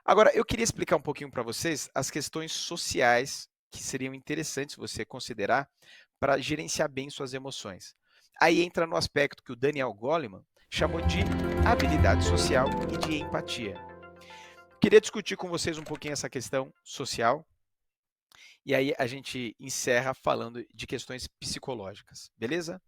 Agora, eu queria explicar um pouquinho para vocês as questões sociais que seriam interessantes você considerar para gerenciar bem suas emoções. Aí entra no aspecto que o Daniel Goleman chamou de habilidade social e de empatia. Queria discutir com vocês um pouquinho essa questão social e aí a gente encerra falando de questões psicológicas, beleza?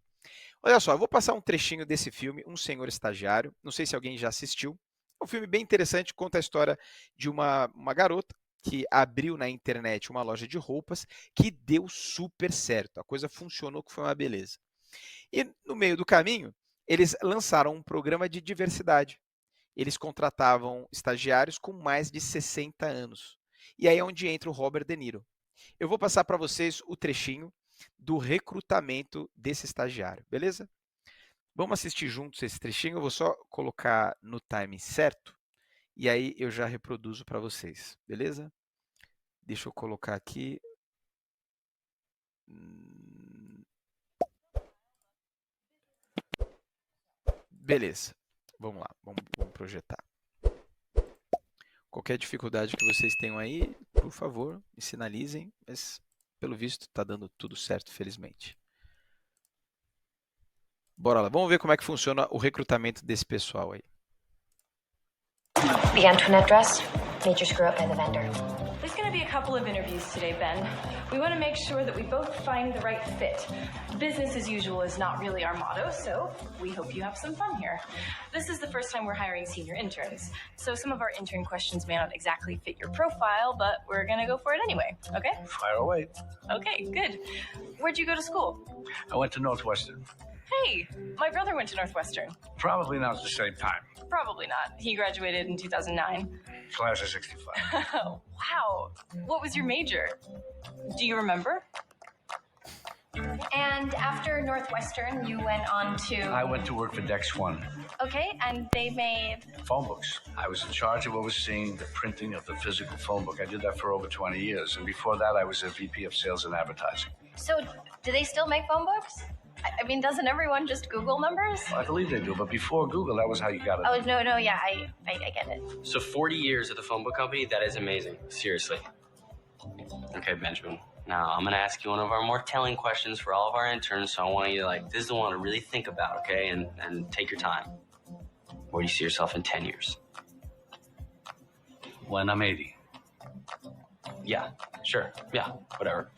Olha só, eu vou passar um trechinho desse filme, Um Senhor Estagiário. Não sei se alguém já assistiu. É um filme bem interessante, conta a história de uma garota que abriu na internet uma loja de roupas que deu super certo. A coisa funcionou, que foi uma beleza. E no meio do caminho, eles lançaram um programa de diversidade. Eles contratavam estagiários com mais de 60 anos. E aí é onde entra o Robert De Niro. Eu vou passar para vocês o trechinho do recrutamento desse estagiário, beleza? Vamos assistir juntos esse trechinho, eu vou só colocar no timing certo, e aí eu já reproduzo para vocês, beleza? Deixa eu colocar aqui. Beleza, vamos lá, vamos projetar. Qualquer dificuldade que vocês tenham aí, por favor, me sinalizem, mas pelo visto está dando tudo certo, felizmente. Bora lá, vamos ver como é que funciona o recrutamento desse pessoal aí. The Antoinette dress? Major screw up by the vendor. There's going to be a couple of interviews today, Ben. We want to make sure that we both find the right fit. Business as usual is not really our motto, so we hope you have some fun here. This is the first time we're hiring senior interns, so some of our intern questions may not exactly fit your profile, but we're going to go for it anyway, okay? Fire away. Okay, good. Where'd you go to school? I went to Northwestern. Hey, my brother went to Northwestern. Probably not at the same time. Probably not. He graduated in 2009. Class of 65. Wow. What was your major? Do you remember? And after Northwestern, you went on to... I went to work for Dex One. Okay, and they made... Phone books. I was in charge of overseeing the printing of the physical phone book. I did that for over 20 years. And before that, I was a VP of Sales and Advertising. So, do they still make phone books? I mean, doesn't everyone just Google numbers? I believe they do, but before Google, that was how you got it. Oh, no, yeah, I get it. So 40 years at the phone book company, that is amazing. Seriously. Okay, Benjamin. Now, I'm going to ask you one of our more telling questions for all of our interns, so I want you to, this is the one to really think about, okay? And take your time. Where do you see yourself in 10 years? When I'm 80. Yeah, sure. Yeah, whatever.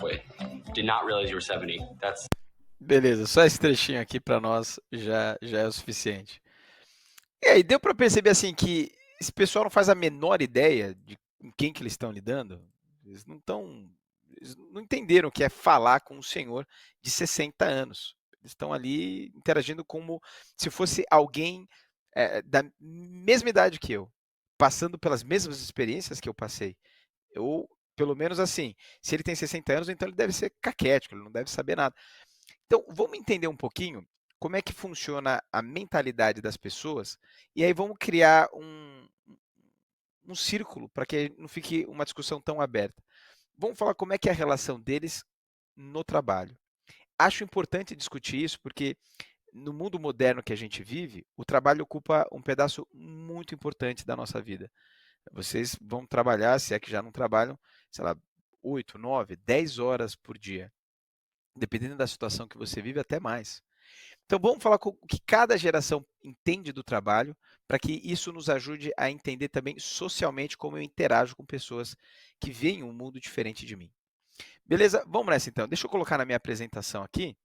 Wait, did not realize you were 70. That's... Beleza, só esse trechinho aqui para nós já é o suficiente. E aí, deu para perceber assim que esse pessoal não faz a menor ideia de com quem que eles estão lidando? Eles não entenderam o que é falar com um senhor de 60 anos. Eles estão ali interagindo como se fosse alguém da mesma idade que eu, passando pelas mesmas experiências que eu passei. Ou, pelo menos assim, se ele tem 60 anos, então ele deve ser caquético, ele não deve saber nada. Então, vamos entender um pouquinho como é que funciona a mentalidade das pessoas e aí vamos criar um círculo para que não fique uma discussão tão aberta. Vamos falar como é que é a relação deles no trabalho. Acho importante discutir isso porque no mundo moderno que a gente vive, o trabalho ocupa um pedaço muito importante da nossa vida. Vocês vão trabalhar, se é que já não trabalham, sei lá, 8, 9, 10 horas por dia. Dependendo da situação que você vive, até mais. Então vamos falar com o que cada geração entende do trabalho, para que isso nos ajude a entender também socialmente como eu interajo com pessoas que veem um mundo diferente de mim. Beleza? Vamos nessa então. Deixa eu colocar na minha apresentação aqui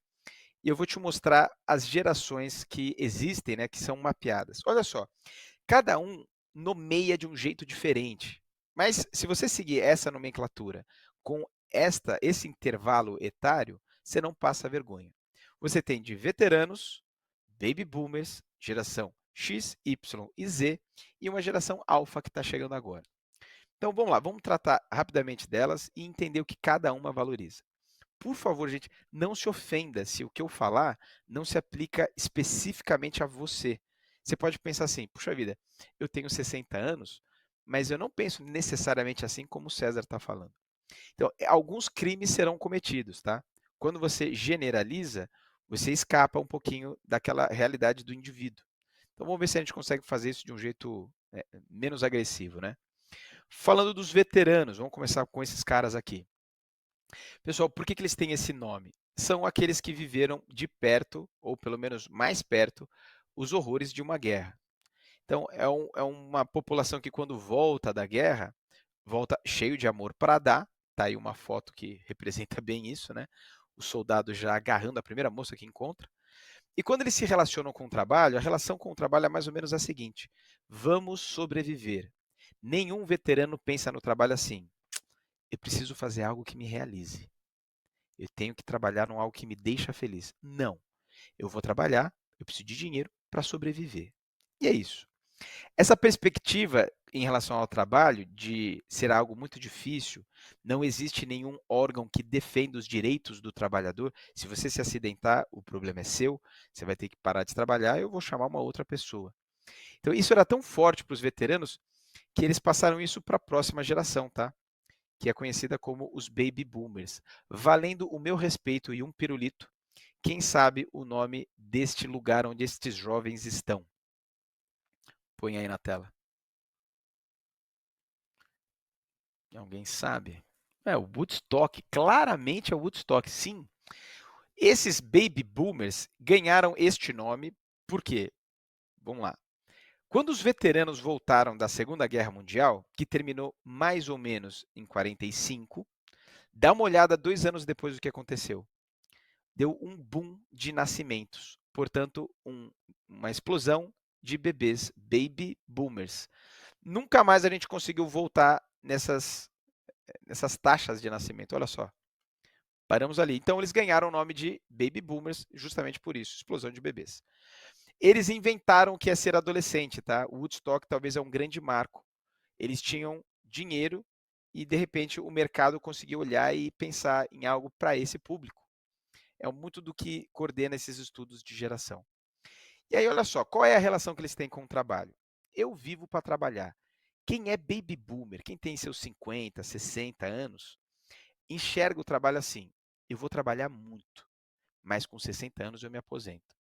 e eu vou te mostrar as gerações que existem, né, que são mapeadas. Olha só, cada um nomeia de um jeito diferente, mas se você seguir essa nomenclatura com esse intervalo etário, você não passa vergonha. Você tem de veteranos, baby boomers, geração X, Y e Z e uma geração alfa que está chegando agora. Então vamos lá, vamos tratar rapidamente delas e entender o que cada uma valoriza. Por favor, gente, não se ofenda se o que eu falar não se aplica especificamente a você. Você pode pensar assim, puxa vida, eu tenho 60 anos, mas eu não penso necessariamente assim como o César está falando. Então, alguns crimes serão cometidos, tá? Quando você generaliza, você escapa um pouquinho daquela realidade do indivíduo. Então, vamos ver se a gente consegue fazer isso de um jeito menos agressivo, né? Falando dos veteranos, vamos começar com esses caras aqui. Pessoal, por que eles têm esse nome? São aqueles que viveram de perto, ou pelo menos mais perto, os horrores de uma guerra. Então, é uma população que quando volta da guerra, volta cheio de amor para dar. Tá aí uma foto que representa bem isso, né? O soldado já agarrando a primeira moça que encontra. E quando eles se relacionam com o trabalho, a relação com o trabalho é mais ou menos a seguinte: vamos sobreviver. Nenhum veterano pensa no trabalho assim: eu preciso fazer algo que me realize. Eu tenho que trabalhar em algo que me deixa feliz. Não. Eu vou trabalhar, eu preciso de dinheiro para sobreviver. E é isso. Essa perspectiva em relação ao trabalho, de ser algo muito difícil, não existe nenhum órgão que defenda os direitos do trabalhador. Se você se acidentar, o problema é seu, você vai ter que parar de trabalhar, eu vou chamar uma outra pessoa. Então, isso era tão forte para os veteranos que eles passaram isso para a próxima geração, tá? Que é conhecida como os Baby Boomers. Valendo o meu respeito e um pirulito, quem sabe o nome deste lugar onde estes jovens estão? Põe aí na tela. Alguém sabe? É o Woodstock, claramente é o Woodstock, sim. Esses Baby Boomers ganharam este nome por quê? Vamos lá. Quando os veteranos voltaram da Segunda Guerra Mundial, que terminou mais ou menos em 45, dá uma olhada 2 anos depois do que aconteceu. Deu um boom de nascimentos, portanto, uma explosão de bebês, Baby Boomers. Nunca mais a gente conseguiu voltar nessas taxas de nascimento, olha só. Paramos ali. Então, eles ganharam o nome de Baby Boomers justamente por isso, explosão de bebês. Eles inventaram o que é ser adolescente, tá? O Woodstock talvez é um grande marco. Eles tinham dinheiro e, de repente, o mercado conseguiu olhar e pensar em algo para esse público. É muito do que coordena esses estudos de geração. E aí, olha só, qual é a relação que eles têm com o trabalho? Eu vivo para trabalhar. Quem é Baby Boomer, quem tem seus 50, 60 anos, enxerga o trabalho assim: eu vou trabalhar muito, mas com 60 anos eu me aposento.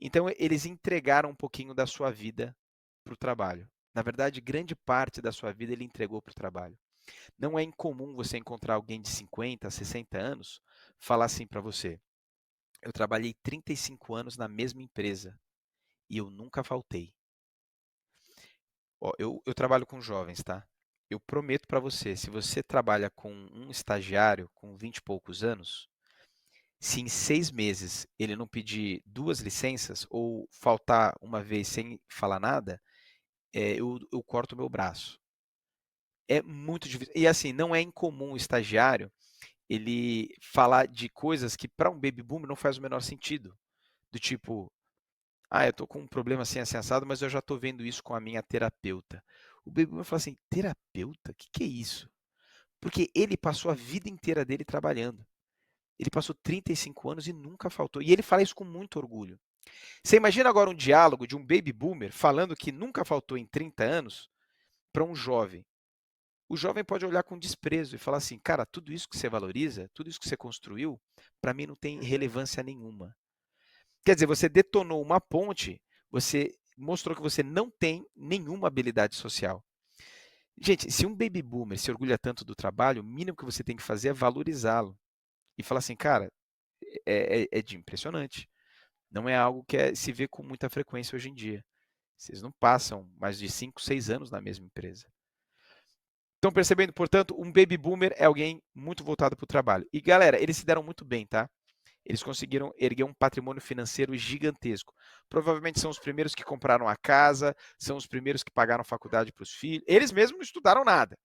Então, eles entregaram um pouquinho da sua vida para o trabalho. Na verdade, grande parte da sua vida ele entregou para o trabalho. Não é incomum você encontrar alguém de 50, 60 anos falar assim para você: eu trabalhei 35 anos na mesma empresa e eu nunca faltei. Ó, eu trabalho com jovens, tá? Eu prometo para você, se você trabalha com um estagiário com 20 e poucos anos, se em 6 meses ele não pedir 2 licenças ou faltar uma vez sem falar nada, eu corto o meu braço. É muito difícil. E assim, não é incomum o estagiário ele falar de coisas que para um baby boomer não faz o menor sentido. Do tipo, eu tô com um problema assim, assim, assado, mas eu já tô vendo isso com a minha terapeuta. O baby boomer fala assim: terapeuta? O que é isso? Porque ele passou a vida inteira dele trabalhando. Ele passou 35 anos e nunca faltou. E ele fala isso com muito orgulho. Você imagina agora um diálogo de um baby boomer falando que nunca faltou em 30 anos para um jovem. O jovem pode olhar com desprezo e falar assim: cara, tudo isso que você valoriza, tudo isso que você construiu, para mim não tem relevância nenhuma. Quer dizer, você detonou uma ponte, você mostrou que você não tem nenhuma habilidade social. Gente, se um baby boomer se orgulha tanto do trabalho, o mínimo que você tem que fazer é valorizá-lo. E falar assim: cara, é de impressionante. Não é algo que se vê com muita frequência hoje em dia. Vocês não passam mais de 5, 6 anos na mesma empresa. Estão percebendo, portanto, um baby boomer é alguém muito voltado para o trabalho. E galera, eles se deram muito bem, tá? Eles conseguiram erguer um patrimônio financeiro gigantesco. Provavelmente são os primeiros que compraram a casa, são os primeiros que pagaram faculdade para os filhos. Eles mesmos não estudaram nada,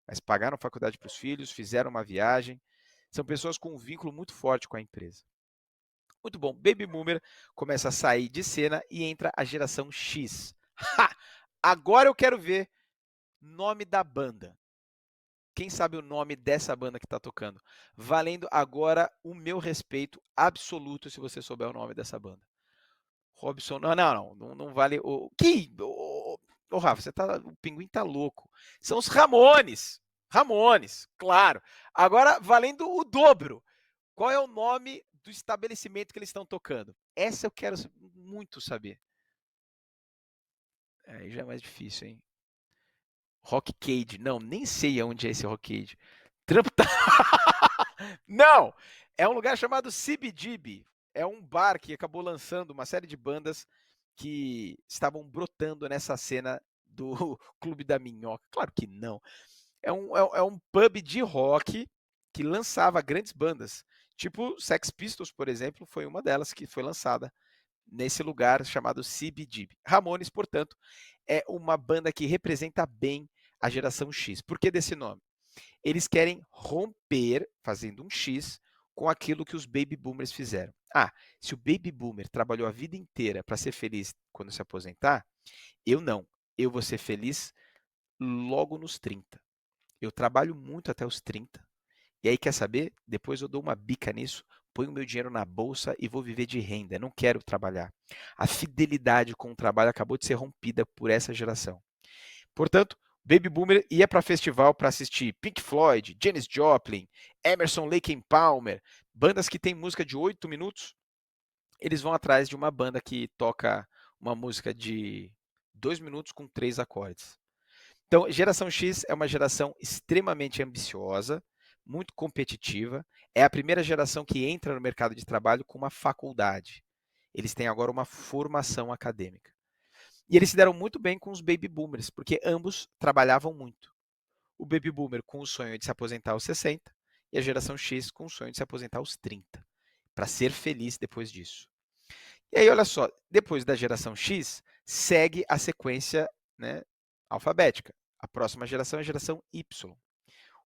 mas pagaram faculdade para os filhos, fizeram uma viagem. São pessoas com um vínculo muito forte com a empresa. Muito bom, Baby Boomer começa a sair de cena e entra a geração X. Ha! Agora eu quero ver nome da banda. Quem sabe o nome dessa banda que está tocando? Valendo agora o meu respeito absoluto se você souber o nome dessa banda. Robson, não vale o Rafa, o pinguim tá louco. São os Ramones. Ramones, claro. Agora valendo o dobro. Qual é o nome do estabelecimento que eles estão tocando? Essa eu quero muito saber. Aí já é mais difícil, hein? Rockade. Não, nem sei onde é esse Rockade. Trampo tá... Não! É um lugar chamado CBGB. É um bar que acabou lançando uma série de bandas que estavam brotando nessa cena do Clube da Minhoca. Claro que não. É um pub de rock que lançava grandes bandas. Tipo Sex Pistols, por exemplo, foi uma delas que foi lançada nesse lugar chamado CBGB. Ramones, portanto, é uma banda que representa bem a geração X. Por que desse nome? Eles querem romper, fazendo um X, com aquilo que os baby boomers fizeram. Ah, se o baby boomer trabalhou a vida inteira para ser feliz quando se aposentar, eu não. Eu vou ser feliz logo nos 30. Eu trabalho muito até os 30. E aí, quer saber? Depois eu dou uma bica nisso, ponho o meu dinheiro na bolsa e vou viver de renda. Não quero trabalhar. A fidelidade com o trabalho acabou de ser rompida por essa geração. Portanto, Baby Boomer ia para festival para assistir Pink Floyd, Janis Joplin, Emerson, Lake and Palmer, bandas que têm música de 8 minutos. Eles vão atrás de uma banda que toca uma música de 2 minutos com 3 acordes. Então, geração X é uma geração extremamente ambiciosa, muito competitiva. É a primeira geração que entra no mercado de trabalho com uma faculdade. Eles têm agora uma formação acadêmica. E eles se deram muito bem com os baby boomers, porque ambos trabalhavam muito. O baby boomer com o sonho de se aposentar aos 60 e a geração X com o sonho de se aposentar aos 30, para ser feliz depois disso. E aí, olha só, depois da geração X, segue a sequência, né, alfabética. A próxima geração é a geração Y.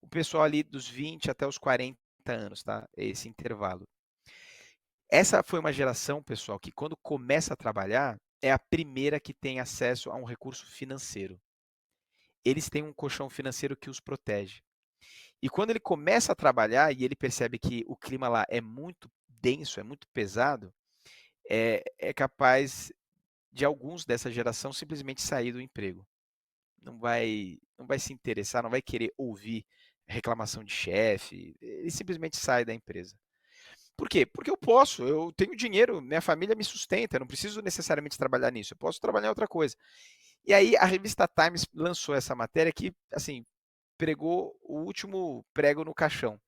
O pessoal ali dos 20 até os 40 anos, tá? É esse intervalo. Essa foi uma geração, pessoal, que quando começa a trabalhar, é a primeira que tem acesso a um recurso financeiro. Eles têm um colchão financeiro que os protege. E quando ele começa a trabalhar e ele percebe que o clima lá é muito denso, é muito pesado, é capaz de alguns dessa geração simplesmente sair do emprego. Não vai se interessar, não vai querer ouvir reclamação de chefe, ele simplesmente sai da empresa. Por quê? Porque eu tenho dinheiro, minha família me sustenta, eu não preciso necessariamente trabalhar nisso, eu posso trabalhar em outra coisa. E aí a revista Times lançou essa matéria que, assim, pregou o último prego no caixão.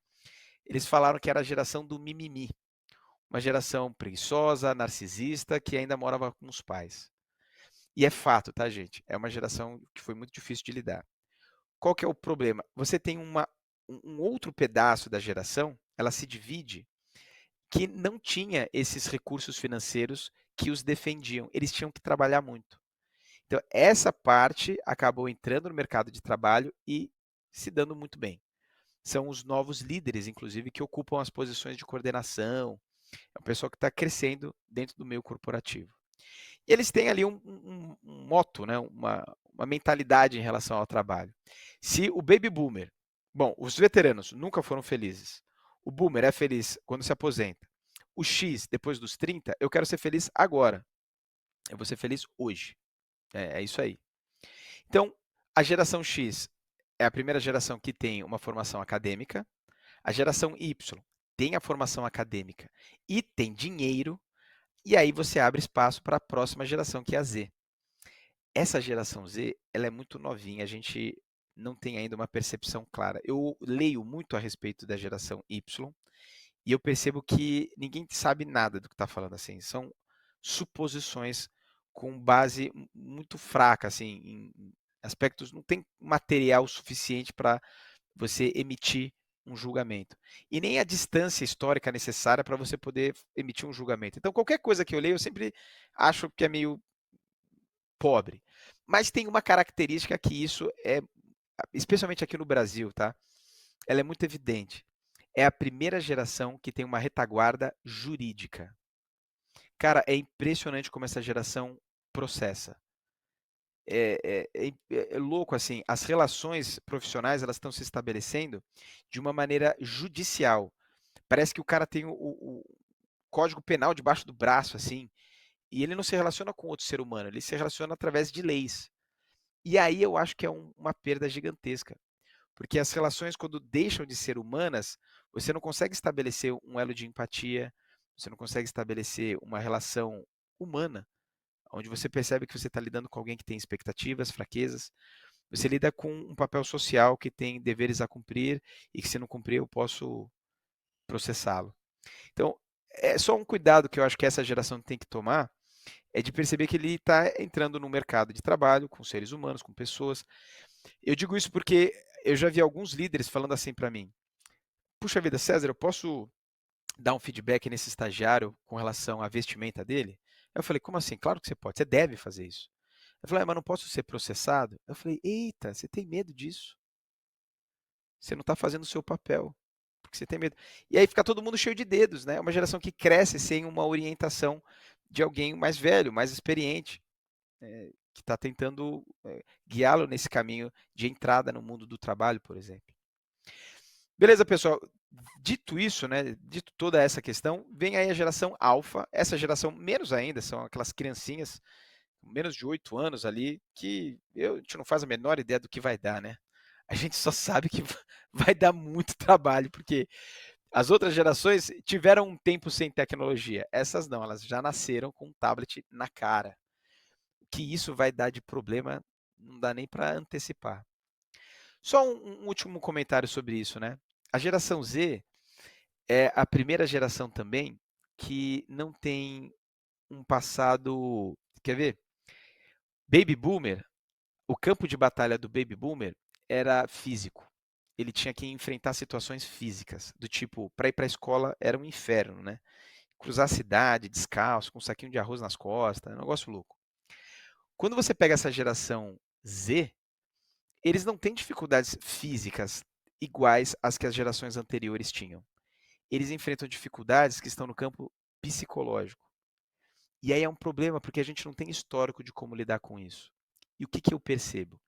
Eles falaram que era a geração do mimimi, uma geração preguiçosa, narcisista, que ainda morava com os pais. E é fato, tá, gente? É uma geração que foi muito difícil de lidar. Qual que é o problema? Você tem um outro pedaço da geração, ela se divide, que não tinha esses recursos financeiros que os defendiam. Eles tinham que trabalhar muito. Então, essa parte acabou entrando no mercado de trabalho e se dando muito bem. São os novos líderes, inclusive, que ocupam as posições de coordenação. É o pessoal que está crescendo dentro do meio corporativo. E eles têm ali um moto, né? uma mentalidade em relação ao trabalho. Se o baby boomer, bom, os veteranos nunca foram felizes. O boomer é feliz quando se aposenta. O X, depois dos 30, eu quero ser feliz agora. Eu vou ser feliz hoje. É isso aí. Então, a geração X é a primeira geração que tem uma formação acadêmica. A geração Y tem a formação acadêmica e tem dinheiro. E aí você abre espaço para a próxima geração, que é a Z. Essa geração Z, ela é muito novinha, a gente não tem ainda uma percepção clara. Eu leio muito a respeito da geração Y e eu percebo que ninguém sabe nada do que está falando, assim. São suposições com base muito fraca, assim, em aspectos, não tem material suficiente para você emitir um julgamento. E nem a distância histórica necessária para você poder emitir um julgamento. Então, qualquer coisa que eu leio, eu sempre acho que é meio pobre. Mas tem uma característica que isso é, especialmente aqui no Brasil, tá? Ela é muito evidente. É a primeira geração que tem uma retaguarda jurídica. Cara, é impressionante como essa geração processa. É louco, assim, as relações profissionais, elas estão se estabelecendo de uma maneira judicial. Parece que o cara tem o Código Penal debaixo do braço, assim, e ele não se relaciona com outro ser humano, ele se relaciona através de leis. E aí eu acho que é uma perda gigantesca, porque as relações, quando deixam de ser humanas, você não consegue estabelecer um elo de empatia, você não consegue estabelecer uma relação humana, onde você percebe que você está lidando com alguém que tem expectativas, fraquezas. Você lida com um papel social que tem deveres a cumprir e que se não cumprir eu posso processá-lo. Então, é só um cuidado que eu acho que essa geração tem que tomar, é de perceber que ele está entrando no mercado de trabalho com seres humanos, com pessoas. Eu digo isso porque eu já vi alguns líderes falando assim para mim: puxa vida, César, eu posso dar um feedback nesse estagiário com relação à vestimenta dele? Eu falei, como assim? Claro que você pode, você deve fazer isso. Eu falei, mas não posso ser processado? Eu falei, eita, você tem medo disso? Você não está fazendo o seu papel, porque você tem medo. E aí fica todo mundo cheio de dedos, né? É uma geração que cresce sem uma orientação de alguém mais velho, mais experiente, que está tentando guiá-lo nesse caminho de entrada no mundo do trabalho, por exemplo. Beleza, pessoal? Dito isso, né, dito toda essa questão, vem aí a geração alfa, essa geração menos ainda, são aquelas criancinhas, menos de 8 anos ali, que a gente não faz a menor ideia do que vai dar, né? A gente só sabe que vai dar muito trabalho, porque as outras gerações tiveram um tempo sem tecnologia, essas não, elas já nasceram com um tablet na cara. O que isso vai dar de problema, não dá nem para antecipar. Só um último comentário sobre isso, né? A geração Z é a primeira geração também que não tem um passado. Quer ver? Baby Boomer, o campo de batalha do Baby Boomer era físico. Ele tinha que enfrentar situações físicas, do tipo, para ir para a escola era um inferno, né? Cruzar a cidade descalço, com um saquinho de arroz nas costas, é um negócio louco. Quando você pega essa geração Z, eles não têm dificuldades físicas iguais às que as gerações anteriores tinham. Eles enfrentam dificuldades que estão no campo psicológico. E aí é um problema, porque a gente não tem histórico de como lidar com isso. E o que eu percebo?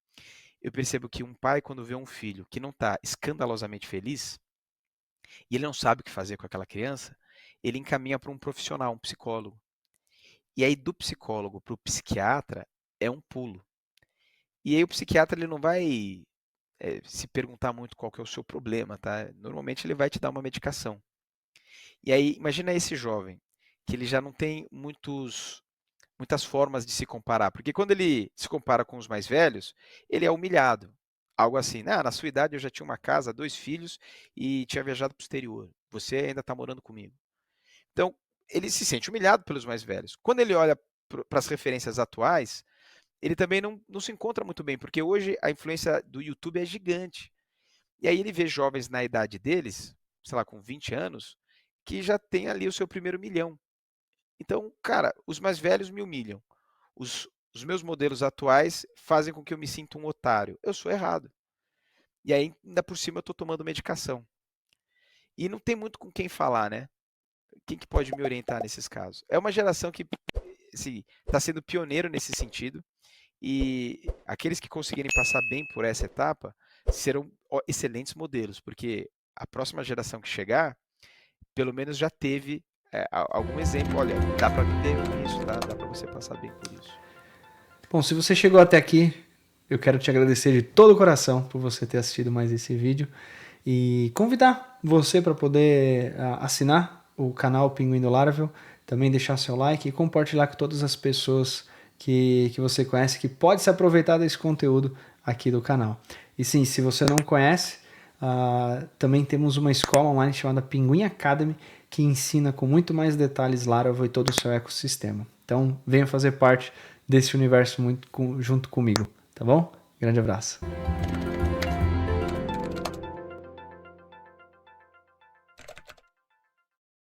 Eu percebo que um pai, quando vê um filho que não está escandalosamente feliz, e ele não sabe o que fazer com aquela criança, ele encaminha para um profissional, um psicólogo. E aí do psicólogo para o psiquiatra é um pulo. E aí o psiquiatra ele não vai se perguntar muito qual que é o seu problema, tá? Normalmente ele vai te dar uma medicação. E aí, imagina esse jovem, que ele já não tem muitas formas de se comparar, porque quando ele se compara com os mais velhos, ele é humilhado. Algo assim, na sua idade eu já tinha uma casa, 2 filhos e tinha viajado para o exterior. Você ainda está morando comigo. Então, ele se sente humilhado pelos mais velhos. Quando ele olha para as referências atuais, ele também não se encontra muito bem, porque hoje a influência do YouTube é gigante. E aí ele vê jovens na idade deles, sei lá, com 20 anos, que já tem ali o seu primeiro milhão. Então, cara, os mais velhos me humilham. Os meus modelos atuais fazem com que eu me sinta um otário. Eu sou errado. E aí, ainda por cima, eu estou tomando medicação. E não tem muito com quem falar, né? Quem que pode me orientar nesses casos? É uma geração que está sendo pioneiro nesse sentido. E aqueles que conseguirem passar bem por essa etapa serão excelentes modelos, porque a próxima geração que chegar, pelo menos já teve algum exemplo. Olha, dá para viver com isso, tá? Dá para você passar bem por isso. Bom, se você chegou até aqui, eu quero te agradecer de todo o coração por você ter assistido mais esse vídeo e convidar você para poder assinar o canal Pinguim do Laravel, também deixar seu like e compartilhar com todas as pessoas que você conhece, que pode se aproveitar desse conteúdo aqui do canal. E sim, se você não conhece, também temos uma escola online chamada Pinguim Academy, que ensina com muito mais detalhes Laravel e todo o seu ecossistema. Então, venha fazer parte desse universo junto comigo, tá bom? Grande abraço.